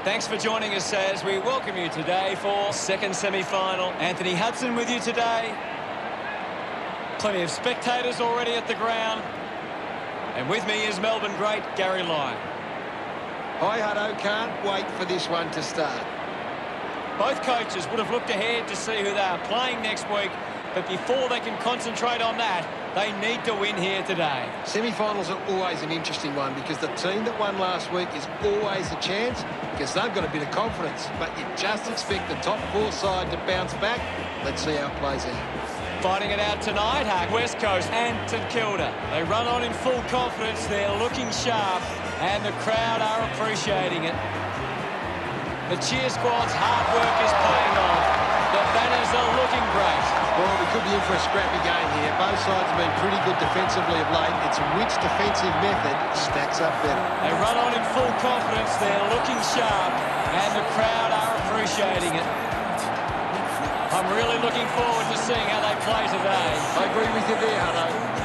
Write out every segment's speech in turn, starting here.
Thanks for joining us as we welcome you today for second semi-final. Anthony Hudson with you today. Plenty of spectators already at the ground. And with me is Melbourne great Gary Lyon. Hi Hutto, can't wait for this one to start. Both coaches would have looked ahead to see who they are playing next week, but before they can concentrate on that, they need to win here today. Semi-finals are always an interesting one because the team that won last week is always a chance because they've got a bit of confidence, but you just expect the top four side to bounce back. Let's see how it plays out. Fighting it out tonight, West Coast and St Kilda. They run on in full confidence, they're looking sharp, and the crowd are appreciating it. The cheer squad's hard work is paying off. The banners are looking great. Well, we could be in for a scrappy game here. Both sides have been pretty good defensively of late. It's which defensive method stacks up better. They run on in full confidence, they're looking sharp, and the crowd are appreciating it. I'm really looking forward to seeing how they play today. I agree with you there, Hutto.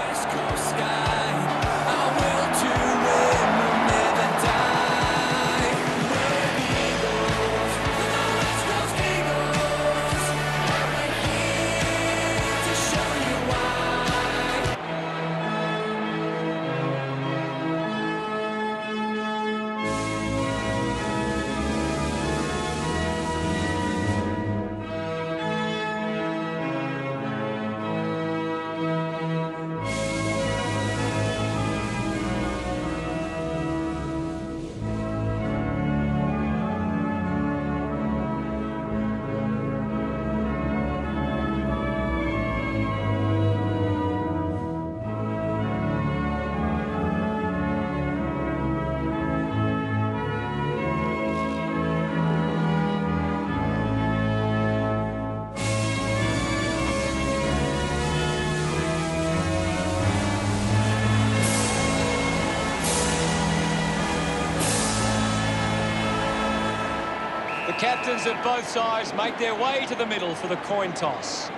The captains of both sides make their way to the middle for the coin toss.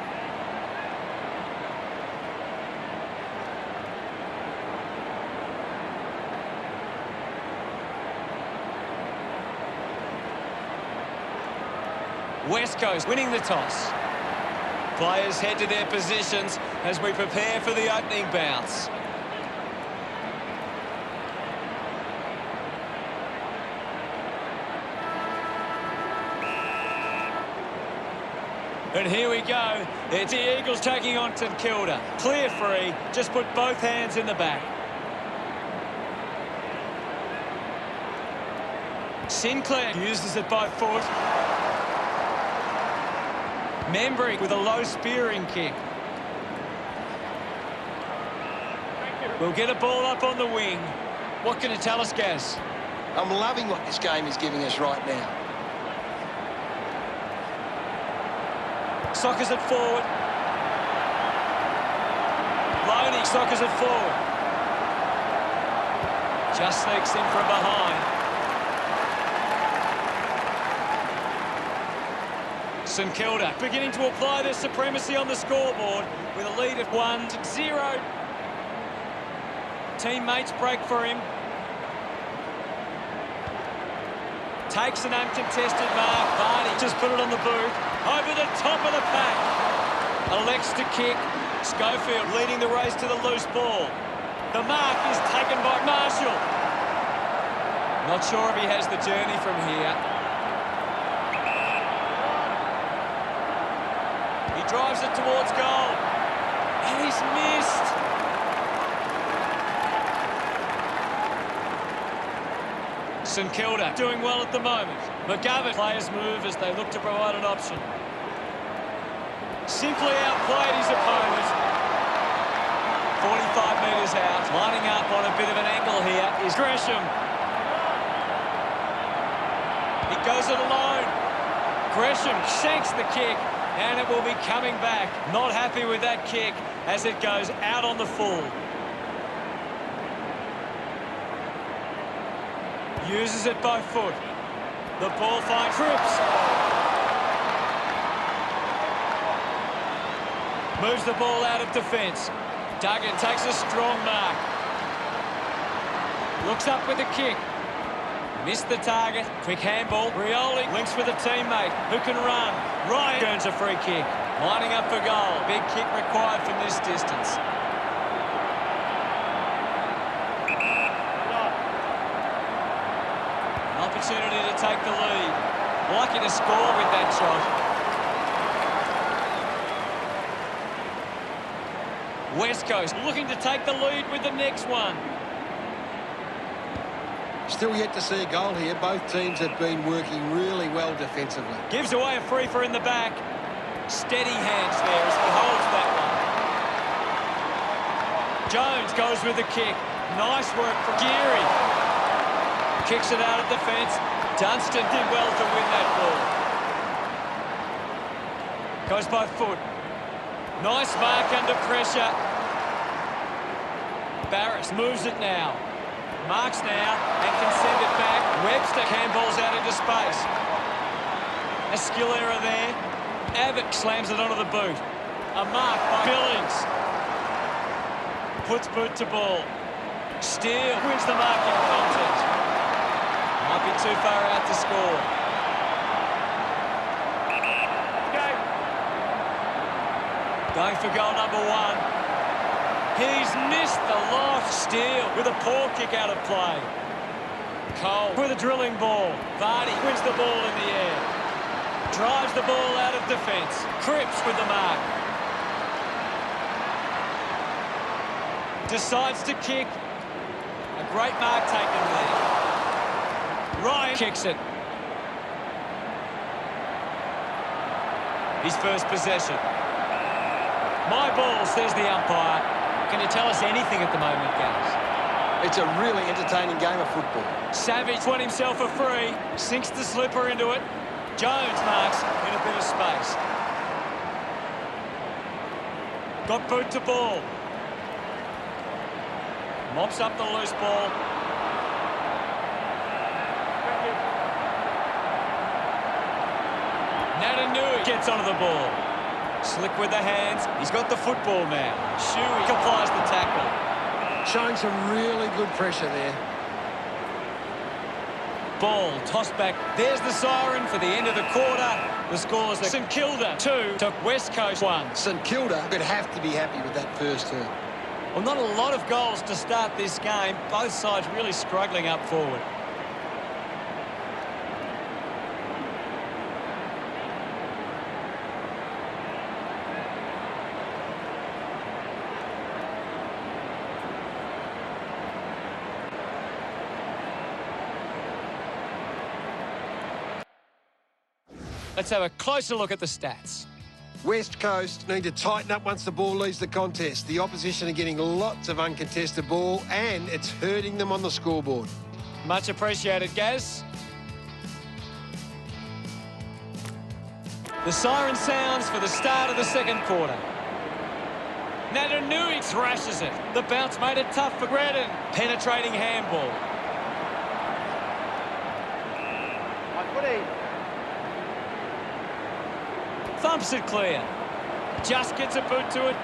West Coast winning the toss. Players head to their positions as we prepare for the opening bounce. And here we go. It's the Eagles taking on St Kilda. Clear free. Just put both hands in the back. Sinclair uses it by foot. Membry with a low spearing kick. We'll get a ball up on the wing. What can you tell us, Gaz? I'm loving what this game is giving us right now. Sockers it forward. Loney sockers it forward. Just sneaks in from behind. St Kilda beginning to apply their supremacy on the scoreboard with a lead of 1-0. Teammates break for him. Takes an uncontested mark. Vardy just put it on the boot. Over the top of the pack. Elects to kick. Schofield leading the race to the loose ball. The mark is taken by Marshall. Not sure if he has the journey from here. He drives it towards goal. And he's missed. St Kilda doing well at the moment. McGovern players move as they look to provide an option. Simply outplayed his opponent. 45 metres out. Lining up on a bit of an angle here is Gresham. He goes it alone. Gresham shanks the kick and it will be coming back. Not happy with that kick as it goes out on the full. Uses it by foot. The ball finds Cripps. Moves the ball out of defence. Duggan takes a strong mark. Looks up with a kick. Missed the target. Quick handball. Rioli links with a teammate who can run. Ryan earns a free kick. Lining up for goal. Big kick required from this distance. An opportunity to take the lead. Lucky to score with that shot. West Coast looking to take the lead with the next one. Still yet to see a goal here. Both teams have been working really well defensively. Gives away a free for in the back. Steady hands there as he holds that one. Jones goes with the kick. Nice work for Geary. Kicks it out of defence. Dunstan did well to win that ball. Goes by foot. Nice mark under pressure. Barris moves it now. Marks now and can send it back. Webster handballs out into space. A skill error there. Abbott slams it onto the boot. A mark by Billings. Puts boot to ball. Steele wins the marking contest. Might be too far out to score. Going for goal number one. He's missed the lot. Steele with a poor kick out of play. Cole with a drilling ball. Vardy wins the ball in the air. Drives the ball out of defence. Cripps with the mark. Decides to kick. A great mark taken there. Ryan kicks it. His first possession. My ball, says the umpire. Can you tell us anything at the moment, guys? It's a really entertaining game of football. Savage won himself a free. Sinks the slipper into it. Jones marks in a bit of space. Got boot to ball. Mops up the loose ball. Natanui gets onto the ball. Slick with the hands. He's got the football now. Shuey applies the tackle. Showing some really good pressure there. Ball tossed back. There's the siren for the end of the quarter. The scores are St Kilda 2 to West Coast 1. St Kilda could have to be happy with that first turn. Well, not a lot of goals to start this game. Both sides really struggling up forward. Let's have a closer look at the stats. West Coast need to tighten up once the ball leaves the contest. The opposition are getting lots of uncontested ball and it's hurting them on the scoreboard. Much appreciated, Gaz. The siren sounds for the start of the second quarter. Natanui thrashes it. The bounce made it tough for Redden. Penetrating handball. Thumps it clear. Just gets a boot to it.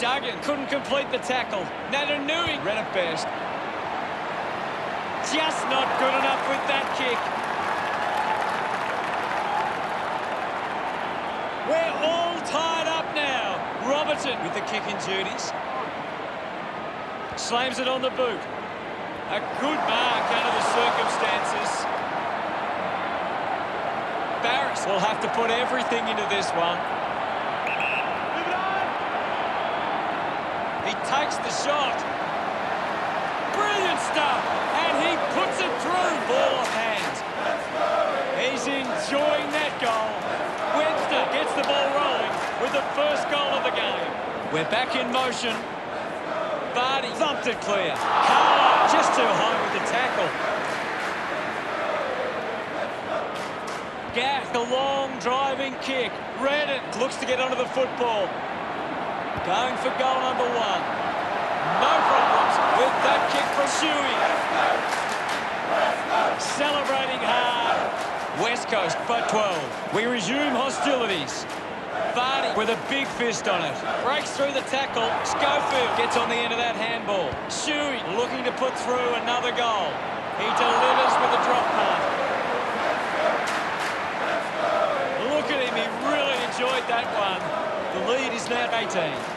Duggan couldn't complete the tackle. Natanui read it best. Just not good enough with that kick. We're all tied up now. Robertson with the kicking duties. Slams it on the boot. A good mark under the circumstances. Barris will have to put everything into this one. He takes the shot. Brilliant stuff. And he puts it through. Ball off hands. He's enjoying that goal. Webster gets the ball rolling with the first goal of the game. We're back in motion. Vardy thumped it clear. Carlo just too high with the tackle. Gaff, the long driving kick. Redden looks to get onto the football. Going for goal number one. No problems with that kick from Shuey. Celebrating hard. West Coast by 12. We resume hostilities. Vardy with a big fist on it. Breaks through the tackle. Schofield gets on the end of that handball. Shuey looking to put through another goal. He delivers with a drop punt. Look at him, he really enjoyed that one. The lead is now 18.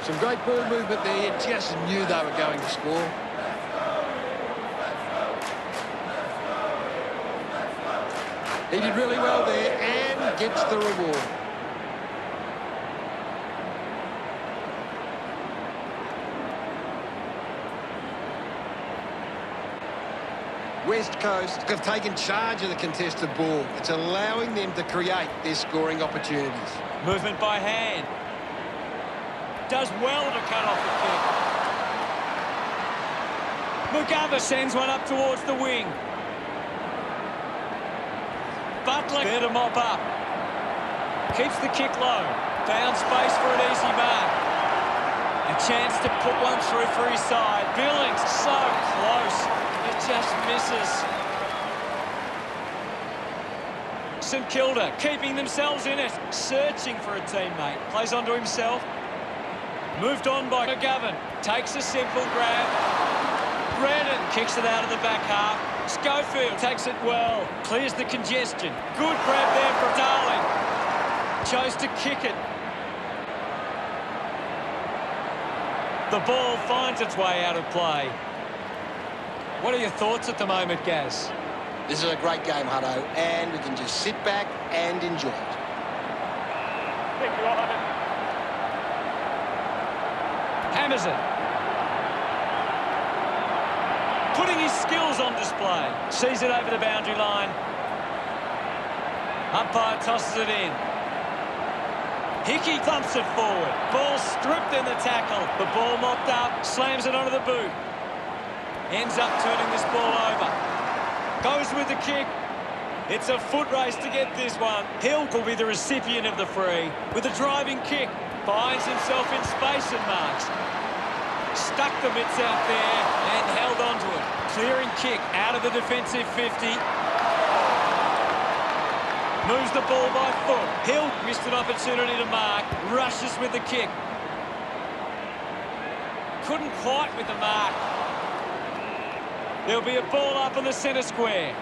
Some great ball movement there. You just knew they were going to score. He did really well there and gets the reward. West Coast have taken charge of the contested ball. It's allowing them to create their scoring opportunities. Movement by hand. Does well to cut off the kick. McGovern sends one up towards the wing. Butler there to mop up. Keeps the kick low. Found space for an easy mark. A chance to put one through for his side. Billings so close. It just misses. St Kilda keeping themselves in it. Searching for a teammate. Plays onto himself. Moved on by McGovern. Takes a simple grab. Redden kicks it out of the back half. Schofield takes it well. Clears the congestion. Good grab there from Darling. Chose to kick it. The ball finds its way out of play. What are your thoughts at the moment, Gaz? This is a great game, Hutto, and we can just sit back and enjoy it. Hammers it. Putting his skills on display. Sees it over the boundary line. Umpire tosses it in. Hickey thumps it forward. Ball stripped in the tackle. The ball mopped up. Slams it onto the boot. Ends up turning this ball over. Goes with the kick. It's a foot race to get this one. Hill will be the recipient of the free. With a driving kick. Finds himself in space and marks. Stuck the mitts out there and held onto it. Clearing kick out of the defensive 50. Moves the ball by foot. Hill missed an opportunity to mark. Rushes with the kick. Couldn't quite with the mark. There'll be a ball up in the centre square.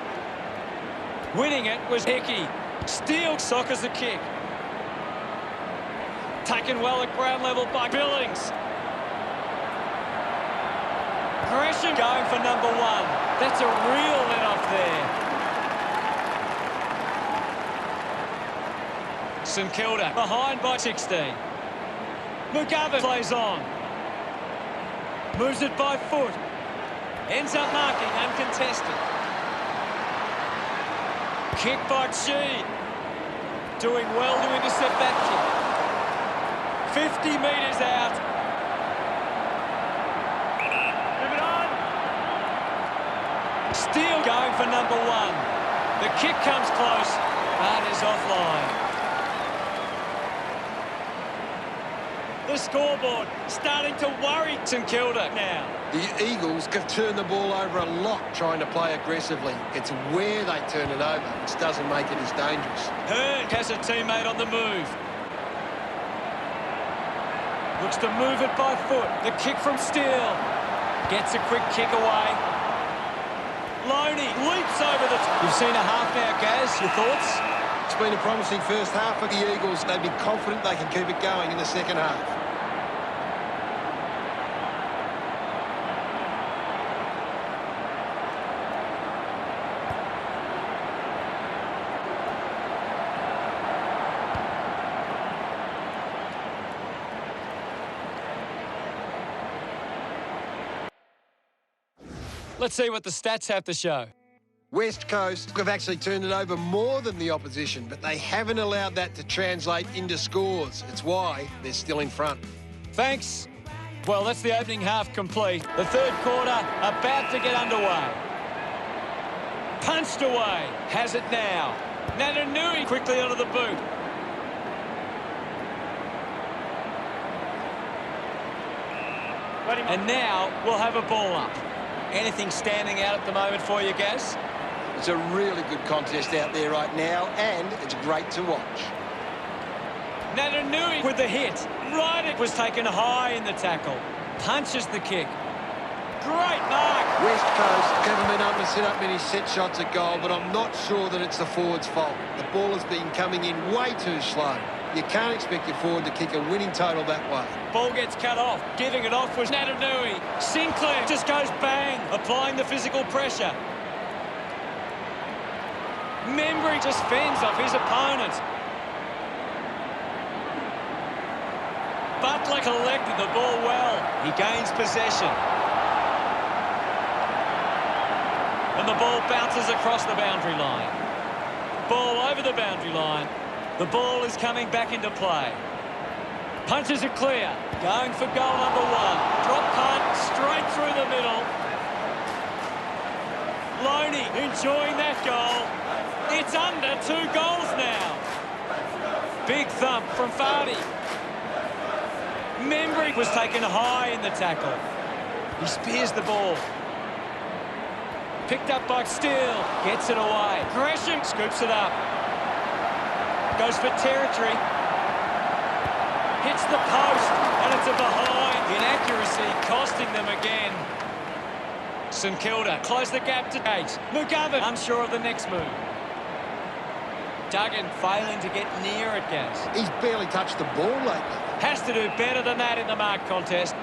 Winning it was Hickey. Steele soccers the kick. Taken well at ground level by Billings. Gresham going for number one. That's a real let-off there. St Kilda behind by 16. McGovern plays on. Moves it by foot. Ends up marking uncontested. Kick by Chi. Doing well to intercept that kick. 50 metres out. Move it on. Steele going for number one. The kick comes close, but is offline. The scoreboard starting to worry St Kilda now. The Eagles have turned the ball over a lot trying to play aggressively. It's where they turn it over, which doesn't make it as dangerous. Hearn has a teammate on the move. Looks to move it by foot. The kick from Steele. Gets a quick kick away. Loney leaps over the top. You've seen a half now, Gaz. Your thoughts? It's been a promising first half for the Eagles. They'd be confident they can keep it going in the second half. Let's see what the stats have to show. West Coast have actually turned it over more than the opposition, but they haven't allowed that to translate into scores. It's why they're still in front. Thanks. Well, that's the opening half complete. The third quarter about to get underway. Punched away. Has it now. Natanui quickly onto the boot. And now we'll have a ball up. Anything standing out at the moment for you, Gaz? It's a really good contest out there right now, and it's great to watch. Natanui with the hit. Right, it was taken high in the tackle. Punches the kick. Great mark. West Coast haven't been able to set up many set shots at goal, but I'm not sure that it's the forward's fault. The ball has been coming in way too slow. You can't expect your forward to kick a winning total that way. Ball gets cut off. Giving it off was Natanui. Sinclair just goes bang, applying the physical pressure. Membry just fends off his opponent. Butler collected the ball well. He gains possession. And the ball bounces across the boundary line. Ball over the boundary line. The ball is coming back into play. Punches it clear. Going for goal number one. Drop punt straight through the middle. Loney enjoying that goal. It's under 2 goals now. Big thump from Vardy. Membry was taken high in the tackle. He spears the ball. Picked up by Steele. Gets it away. Gresham scoops it up. Goes for territory. Hits the post. And it's a behind. Inaccuracy costing them again. St Kilda close the gap to 8. McGovern unsure of the next move. Duggan failing to get near it, Gaz. He's barely touched the ball lately. Has to do better than that in the mark contest.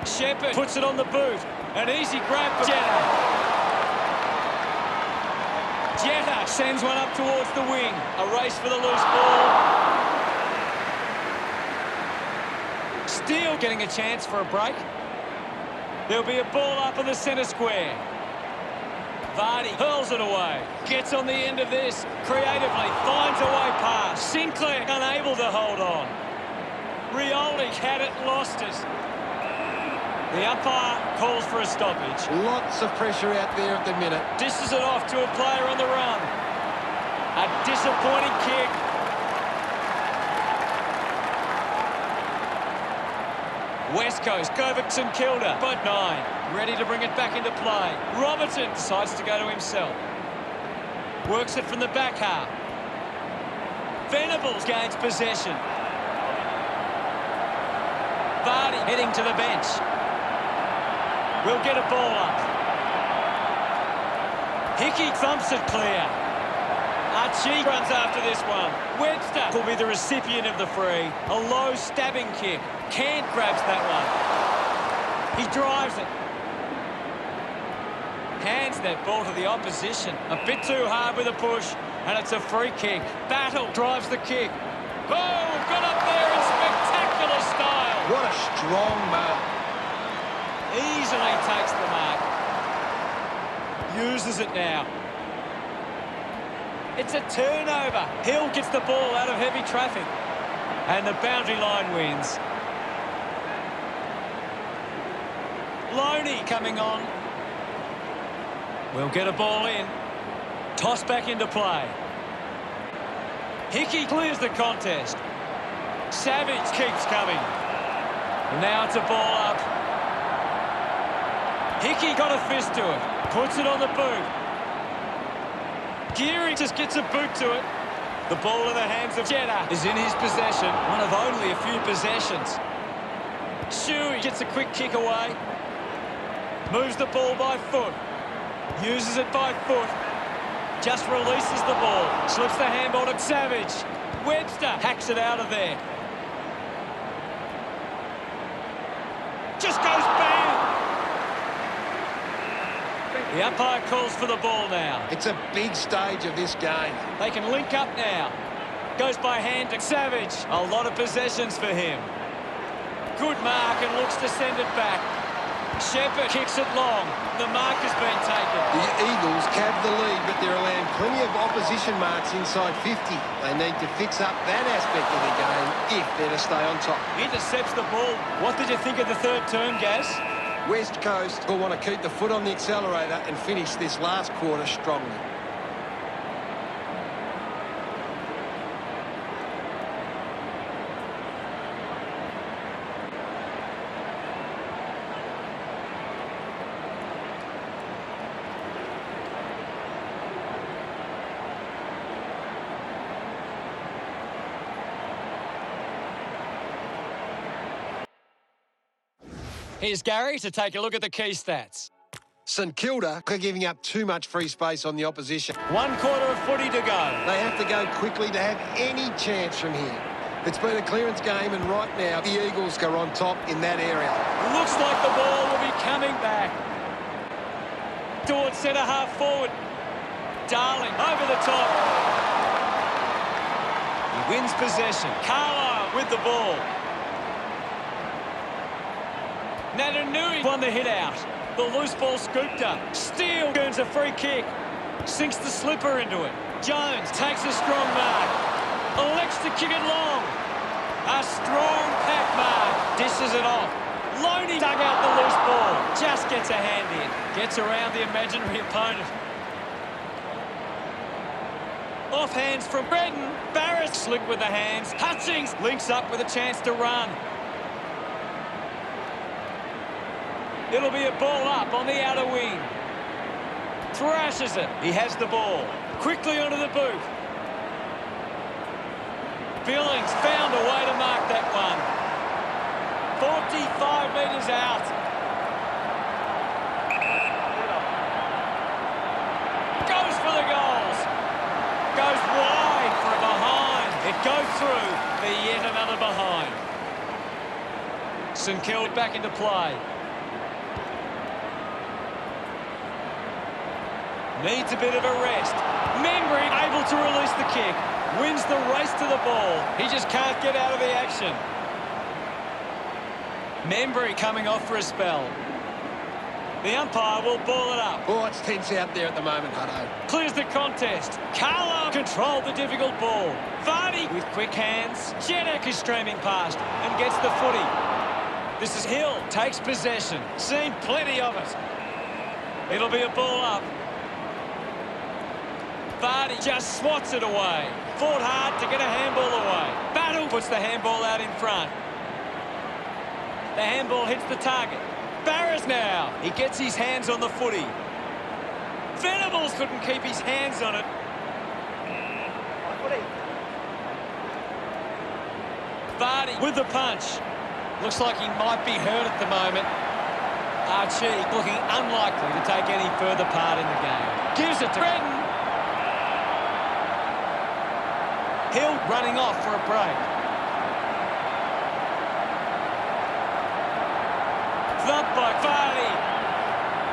Shepherd puts it on the boot. An easy grab for Jetta. Jetta sends one up towards the wing. A race for the loose ball. Steele getting a chance for a break. There'll be a ball up in the centre square. Vardy hurls it away. Gets on the end of this. Creatively finds a way past. Sinclair unable to hold on. Rioli had it, lost it. The umpire calls for a stoppage. Lots of pressure out there at the minute. Dishes it off to a player on the run. A disappointing kick. West Coast go for St Kilda. But 9. Ready to bring it back into play. Robertson decides to go to himself. Works it from the back half. Venables gains possession. Vardy heading to the bench. We'll get a ball up. Hickey thumps it clear. Archie runs after this one. Webster will be the recipient of the free. A low stabbing kick. Kent grabs that one. He drives it. Hands that ball to the opposition. A bit too hard with a push. And it's a free kick. Battle drives the kick. Oh, got up there in spectacular style. What a strong mark. Easily takes the mark. Uses it now. It's a turnover. Hill gets the ball out of heavy traffic. And the boundary line wins. Loney coming on. We'll get a ball in. Toss back into play. Hickey clears the contest. Savage keeps coming. And now it's a ball up. Hickey got a fist to it. Puts it on the boot. Geary just gets a boot to it. The ball in the hands of Jetta is in his possession. One of only a few possessions. Shuey gets a quick kick away. Moves the ball by foot. Uses it by foot. Just releases the ball. Slips the handball to Savage. Webster hacks it out of there. Just goes bang. The umpire calls for the ball now. It's a big stage of this game. They can link up now. Goes by hand to Savage. A lot of possessions for him. Good mark and looks to send it back. Shepherd kicks it long. The mark has been taken. The Eagles cab the lead, but they're allowing plenty of opposition marks inside 50. They need to fix up that aspect of the game if they're to stay on top. Intercepts the ball. What did you think of the third term, Gaz? West Coast will want to keep the foot on the accelerator and finish this last quarter strongly. Here's Gary to take a look at the key stats. St Kilda are giving up too much free space on the opposition. 1 quarter of footy to go. They have to go quickly to have any chance from here. It's been a clearance game, and right now the Eagles are on top in that area. Looks like the ball will be coming back. Towards centre half forward. Darling over the top. He wins possession. Carlisle with the ball. Natanui won the hit out. The loose ball scooped up. Steele earns a free kick. Sinks the slipper into it. Jones takes a strong mark. Elects to kick it long. A strong pack mark. Dishes it off. Loney dug out the loose ball. Just gets a hand in. Gets around the imaginary opponent. Off hands from Breton. Barris slick with the hands. Hutchings links up with a chance to run. It'll be a ball up on the outer wing. Thrashes it. He has the ball. Quickly onto the boot. Billings found a way to mark that one. 45 metres out. Goes for the goals. Goes wide for a behind. It goes through for yet another behind. St Kilda back into play. Needs a bit of a rest. Membry able to release the kick. Wins the race to the ball. He just can't get out of the action. Membry coming off for a spell. The umpire will ball it up. Oh, it's tense out there at the moment, Hutto. Clears the contest. Carlisle controlled the difficult ball. Vardy with quick hands. Jedek is streaming past and gets the footy. This is Hill. Takes possession. Seen plenty of it. It'll be a ball up. Vardy just swats it away. Fought hard to get a handball away. Battle puts the handball out in front. The handball hits the target. Barris now. He gets his hands on the footy. Venables couldn't keep his hands on it. Vardy with the punch. Looks like he might be hurt at the moment. Archie looking unlikely to take any further part in the game. Gives it to Breton. Hill running off for a break. Thumped by Vardy.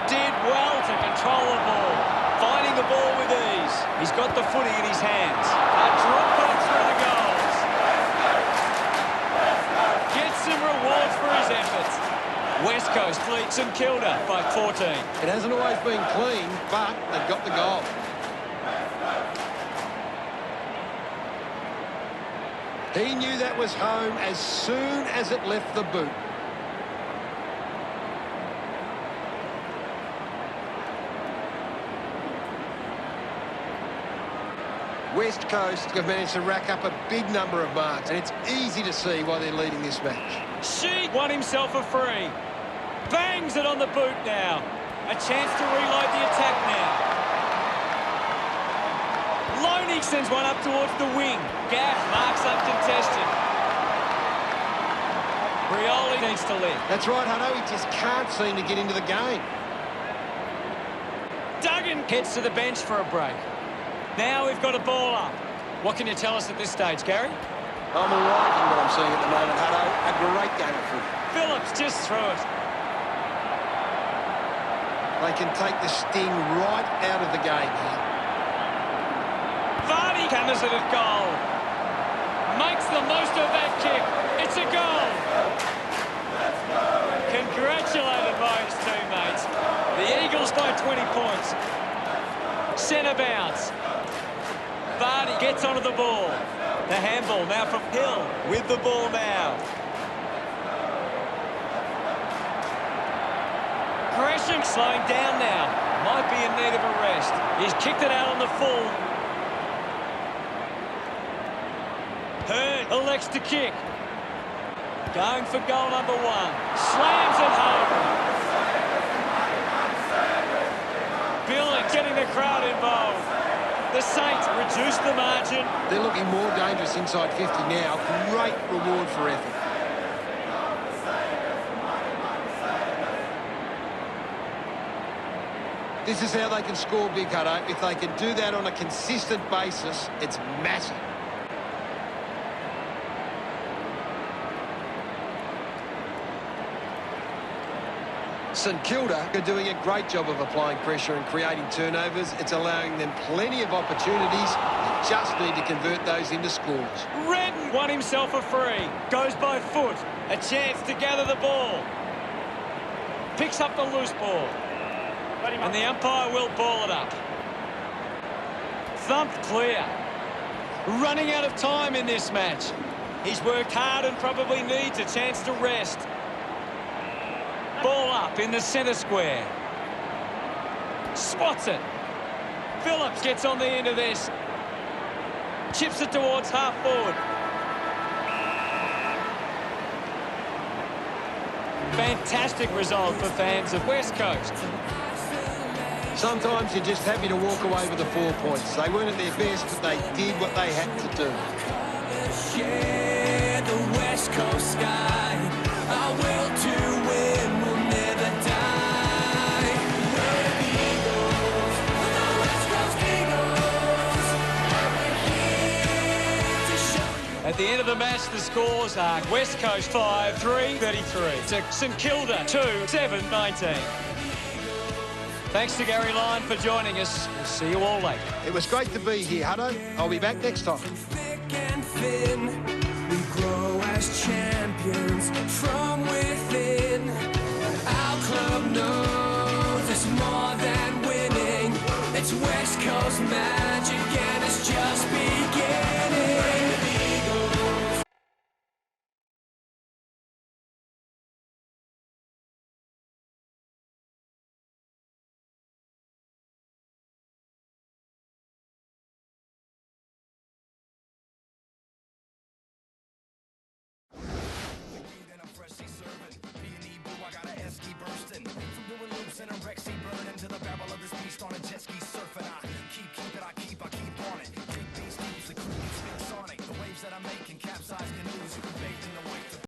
Did well to control the ball. Finding the ball with ease. He's got the footy in his hands. A drop back through the goals. Gets some rewards for his efforts. West Coast leads St Kilda by 14. It hasn't always been clean, but they've got the goal. He knew that was home as soon as it left the boot. West Coast have managed to rack up a big number of marks, and it's easy to see why they're leading this match. She won himself a free. Bangs it on the boot now. A chance to reload the attack now. Loney sends one up towards the wing. Gaff marks uncontested. Rioli needs to lift. That's right, Hutto. He just can't seem to get into the game. Duggan heads to the bench for a break. Now we've got a ball up. What can you tell us at this stage, Gary? I'm liking what I'm seeing at the moment, Hutto. A great game of footy. Phillips just threw it. They can take the sting right out of the game here. Vardy counters it at goal. Makes the most of that kick. It's a goal. Congratulated by his teammates. The Eagles by 20 points. Centre bounce. Vardy gets onto the ball. The handball now from Hill with the ball now. Gresham slowing down now. Might be in need of a rest. He's kicked it out on the full. Hearn elects to kick. Going for goal number 1. Slams it home. Billings getting the crowd involved. The Saints reduce the margin. They're looking more dangerous inside 50 now. Great reward for effort. This is how they can score big, Hutto. If they can do that on a consistent basis, it's massive. St Kilda are doing a great job of applying pressure and creating turnovers. It's allowing them plenty of opportunities. They just need to convert those into scores. Redden won himself a free. Goes by foot. A chance to gather the ball. Picks up the loose ball. And the umpire will ball it up. Thumped clear. Running out of time in this match. He's worked hard and probably needs a chance to rest. Ball up in the centre square. Swats it. Phillips gets on the end of this. Chips it towards half forward. Fantastic result for fans of West Coast. Sometimes you're just happy to walk away with the 4 points. They weren't at their best, but they did what they had to do. Share the West Coast sky. Our will to win will never die. We're the Eagles, the West Coast Eagles. We're here to show you. At the end of the match, the scores are West Coast 5, 3-33 to St Kilda 2, 7-19. Thanks to Gary Lyon for joining us. We'll see you all later. It was great to be here, Hutto. I'll be back next time. Thick and thin.